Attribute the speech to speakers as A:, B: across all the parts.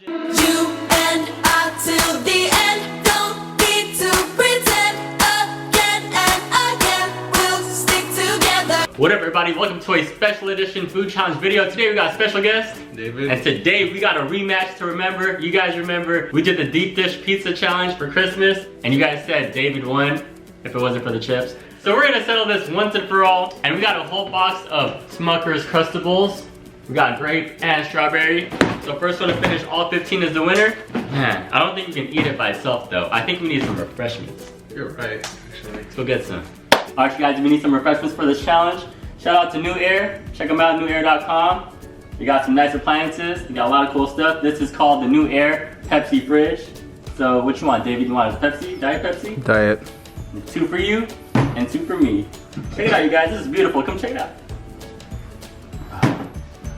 A: You and I till the end, don't need to pretend again and again, we'll stick together.
B: What up everybody, welcome to a special edition food challenge video. Today we got a special guest,
C: David.
B: And today we got a rematch to remember. You guys remember, we did the deep dish pizza challenge for Christmas, and you guys said David won if it wasn't for the chips. So we're gonna settle this once and for all, and we got a whole box of Smucker'S Uncrustables. We got grape and strawberry. So first one to finish all 15 is the winner. Man, I don't think you can eat it by itself though. I think we need some refreshments.
C: You're right, actually.
B: Let's go get some. Alright guys, we need some refreshments for this challenge. Shout out to Newair. Check them out, newair.com. You got some nice appliances. You got a lot of cool stuff. This is called the Newair Pepsi Fridge. So what you want, David? You want a Pepsi? Diet Pepsi?
C: Diet.
B: 2 for you and 2 for me. Check it out, you guys. This is beautiful. Come check it out.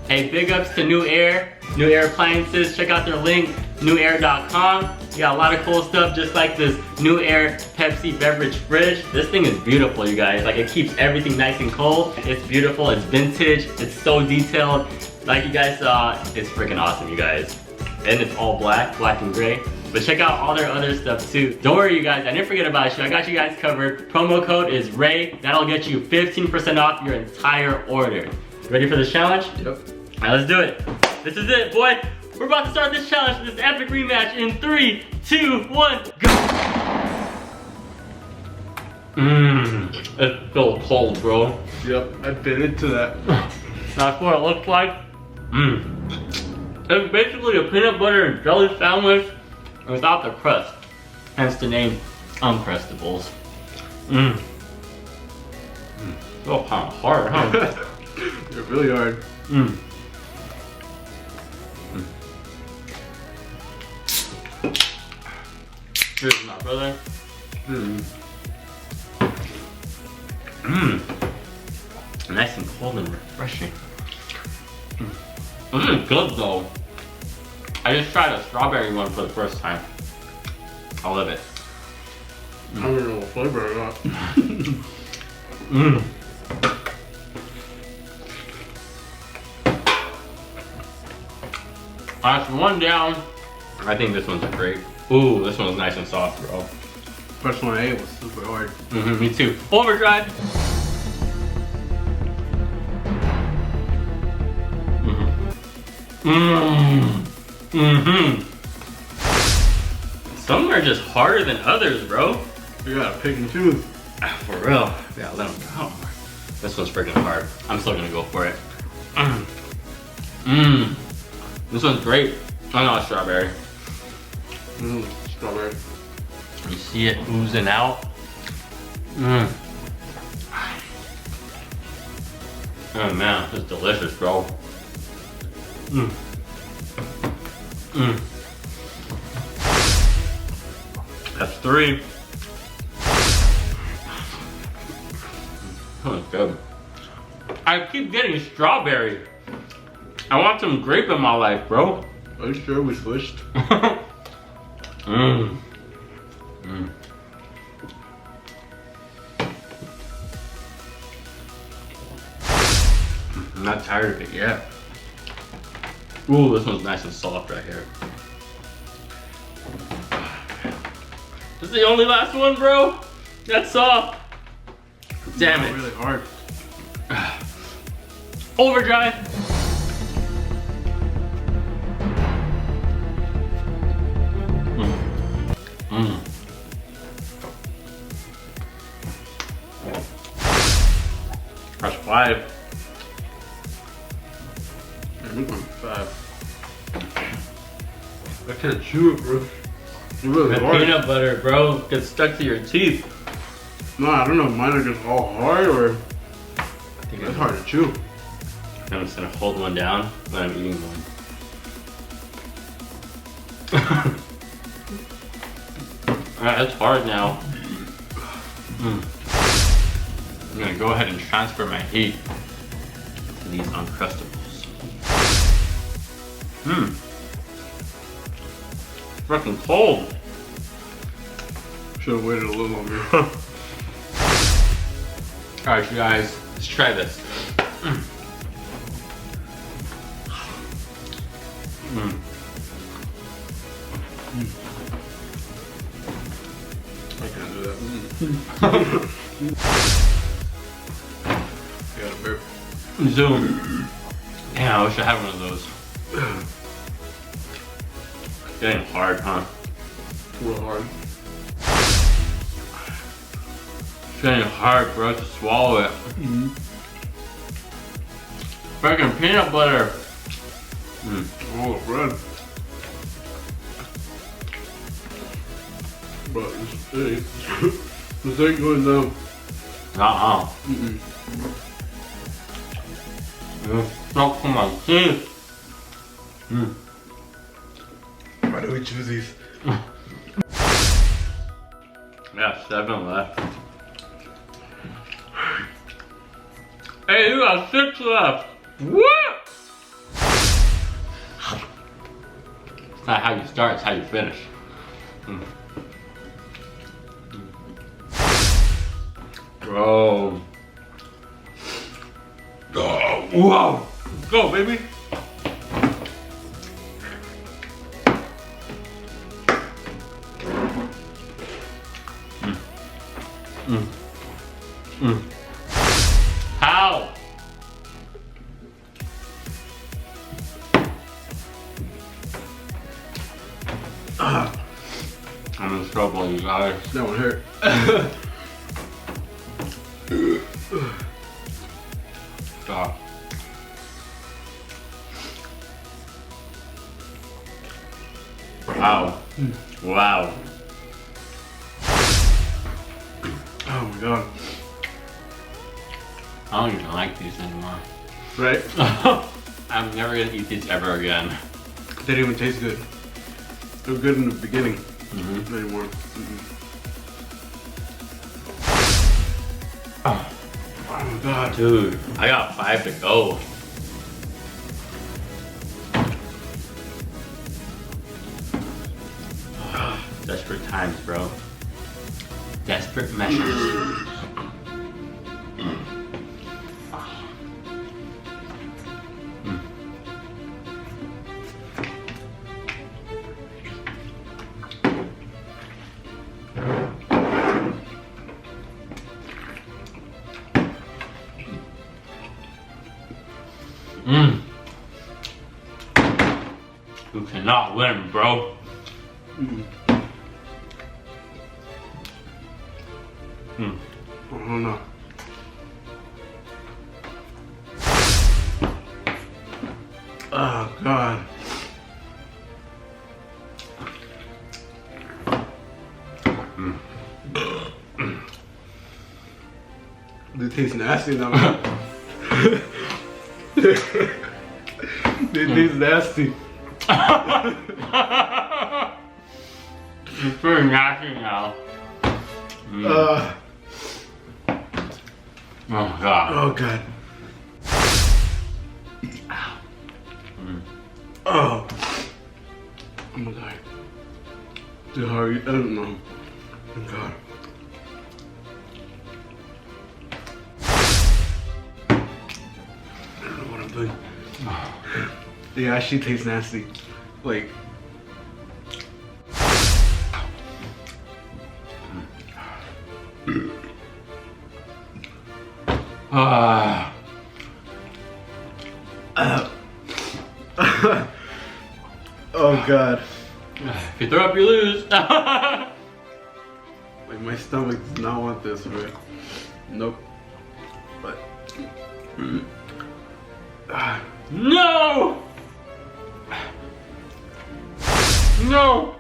B: Hey, big ups to Newair appliances. Check out their link, newair.com. You got a lot of cool stuff, just like this Newair Pepsi Beverage Fridge. This thing is beautiful, you guys. Like, it keeps everything nice and cold. It's beautiful, it's vintage, it's so detailed. Like you guys saw, it's freaking awesome, you guys. And it's all black and gray. But check out all their other stuff too. Don't worry, you guys, I didn't forget about you. I got you guys covered. Promo code is RAY. That'll get you 15% off your entire order. Ready for this challenge?
C: Yep.
B: All right, let's do it. This is it, boy. We're about to start this challenge, this epic rematch in 3, 2, 1, go. It's so cold, bro.
C: Yep, I bit into that.
B: That's what it looks like. It's basically a peanut butter and jelly sandwich without the crust. Hence the name Uncrustables. So kind of hard, huh?
C: You're really hard.
B: Cheers, my brother. Nice and cold and refreshing. This is good though. I just tried a strawberry one for the first time. I love it.
C: I don't know what flavor I got.
B: That's one down. I think this one's great. Ooh, this one's nice and soft, bro.
C: First one I ate was super hard.
B: Me too. Overdrive. Some are just harder than others, bro.
C: You gotta pick and choose.
B: For real. Yeah, let them go. This one's freaking hard. I'm still gonna go for it. This one's great. I know it's strawberry.
C: Strawberry.
B: You see it oozing out. Oh man, this is delicious, bro. That's 3. Oh, it's good. I keep getting strawberry. I want some grape in my life, bro.
C: Are you sure we switched?
B: I'm not tired of it yet. Ooh, this one's nice and soft right here. This is the only last one, bro. That's soft. Damn it.
C: It's really hard.
B: Overdrive. That's 5.
C: This one's 5. I can't chew it, bro. It's really
B: The
C: hard.
B: peanut butter, bro, gets stuck to your teeth.
C: No, I don't know if mine are just all hard or
B: I think
C: it's hard to chew.
B: I'm just gonna hold one down when I'm eating one. Alright, that's hard now. I'm gonna go ahead and transfer my heat to these Uncrustables. Freaking cold.
C: Should have waited a little longer.
B: Alright, you guys, let's try this.
C: I can't do that. You gotta burp.
B: Zoom. Damn, I wish I had one of those. It's getting hard, huh?
C: Real hard.
B: It's getting hard, bro, to swallow it. Freaking peanut butter.
C: Oh, bread. But this ain't going down.
B: It's stuck to my teeth.
C: Why do we choose these?
B: Yeah, 7 left. Hey, you got 6 left. What? It's not how you start, it's how you finish. Bro. Oh, whoa. Let's go, baby. How? I'm in trouble, you guys.
C: That one hurt.
B: Stop. Wow. Wow.
C: Oh my god.
B: I don't even like these anymore.
C: Right?
B: I'm never gonna eat these ever again.
C: They didn't even taste good. They were good in the beginning. Not anymore. Oh my god.
B: Dude, I got 5 to go. Desperate times, bro. Desperate measures. You cannot win, bro.
C: Oh no. Oh god. They taste nasty now. They taste nasty.
B: It's pretty nasty now. Oh god.
C: Oh god. Oh. I'm gonna die. Dude, how are you? I don't know. Oh god. I don't know what I'm doing. They actually taste nasty. Like. Oh god.
B: If you throw up, you lose.
C: Like my stomach does not want this, right? Nope. But.
B: No! No!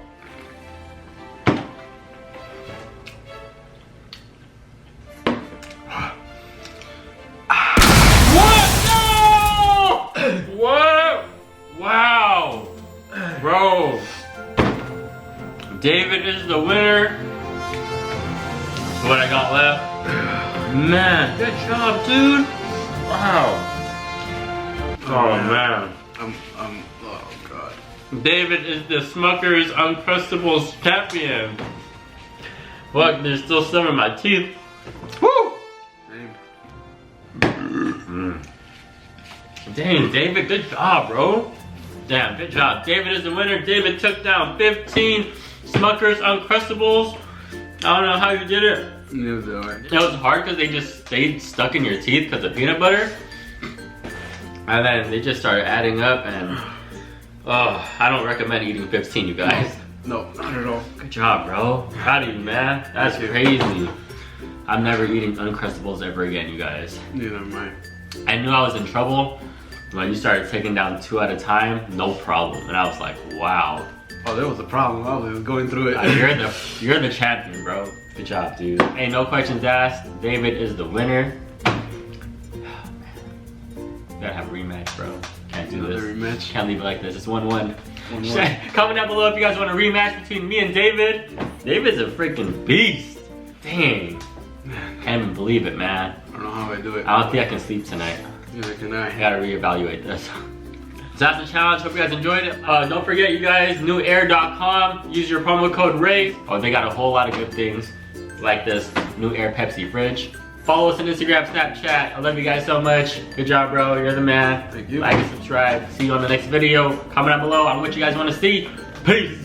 B: What? No! What? Wow. Bro. David is the winner. That's what I got left. Man, good job, dude. Wow. Oh man.
C: Oh god.
B: David is the Smucker'S Uncrustables champion. Look, there's still some in my teeth. Woo! Dang, David, good job, bro. Damn, good job. David is the winner. David took down 15 Smucker's Uncrustables. I don't know how you did it.
C: It was alright.
B: It was hard because they just stayed stuck in your teeth because of peanut butter. And then they just started adding up and oh, I don't recommend eating 15, you guys.
C: No, not at all.
B: Good job, bro. Proud of you, man. That's crazy. I'm never eating Uncrustables ever again, you guys.
C: Neither am I.
B: I knew I was in trouble when you started taking down 2 at a time, no problem. And I was like, wow.
C: Oh, there was a problem. I was going through it.
B: You're the champion, bro. Good job, dude. Hey, no questions asked. David is the winner. Gotta have a rematch, bro. Can't do this.
C: Rematch.
B: Can't leave it like this. It's 1-1. Comment down below if you guys want a rematch between me and David. David's a freaking beast. Dang. Can't even believe it, man.
C: I don't know how I do it.
B: I don't think I can sleep tonight.
C: Neither can I.
B: I gotta reevaluate this. So that's the challenge. Hope you guys enjoyed it. Don't forget, you guys, newair.com. Use your promo code RACE. Oh, they got a whole lot of good things like this Newair Pepsi Fridge. Follow us on Instagram, Snapchat. I love you guys so much. Good job, bro. You're the man.
C: Thank you.
B: Like and subscribe. See you on the next video. Comment down below on what you guys want to see. Peace.